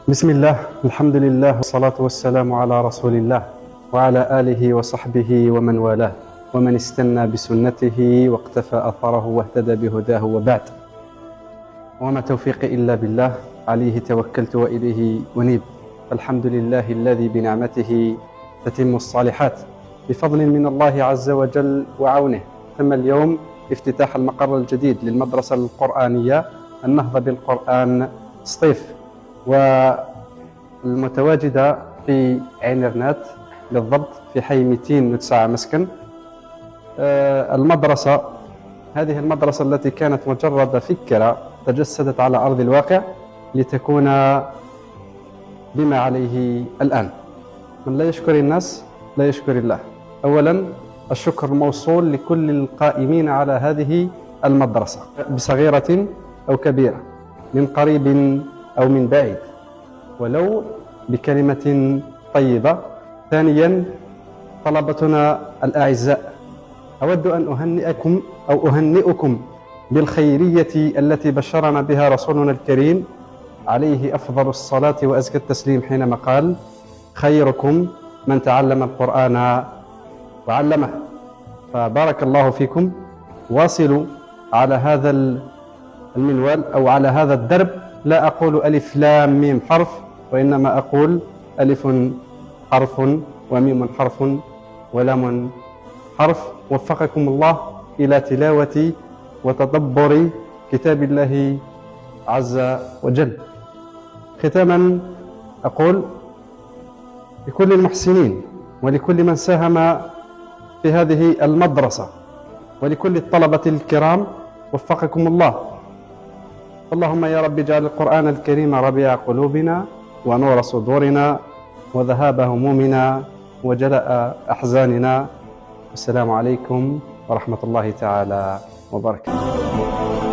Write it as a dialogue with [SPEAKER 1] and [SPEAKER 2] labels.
[SPEAKER 1] بسم الله، الحمد لله، والصلاة والسلام على رسول الله وعلى آله وصحبه ومن والاه ومن استنى بسنته واقتفى أثره واهتدى بهداه، وبعد. وما توفيقي إلا بالله، عليه توكلت وإليه أنيب. الحمد لله الذي بنعمته تتم الصالحات، بفضل من الله عز وجل وعونه. تم اليوم افتتاح المقر الجديد للمدرسة القرآنية النهضة بالقرآن سطيف، والمتواجدة في عين رنات، بالضبط في حي 209 مسكن. هذه المدرسة التي كانت مجرد فكرة تجسدت على أرض الواقع لتكون بما عليه الآن. من لا يشكر الناس لا يشكر الله. أولا، الشكر الموصول لكل القائمين على هذه المدرسة، بصغيرة أو كبيرة، من قريب أو من بعيد، ولو بكلمة طيبة. ثانيا، طلبتنا الأعزاء، أود أن أهنئكم بالخيرية التي بشرنا بها رسولنا الكريم عليه أفضل الصلاة وأزكى التسليم، حينما قال: خيركم من تعلم القرآن وعلمه. فبارك الله فيكم. واصلوا على هذا المنوال أو على هذا الدرب. لا أقول ألف لام ميم حرف، وإنما أقول ألف حرف وميم حرف ولام حرف. وفقكم الله إلى تلاوة وتدبر كتاب الله عز وجل. ختاما أقول لكل المحسنين ولكل من ساهم في هذه المدرسة ولكل الطلبة الكرام، وفقكم الله. اللهم يا رب اجعل القرآن الكريم ربيع قلوبنا ونور صدورنا وذهاب همومنا وجلاء أحزاننا. السلام عليكم ورحمة الله تعالى وبركاته.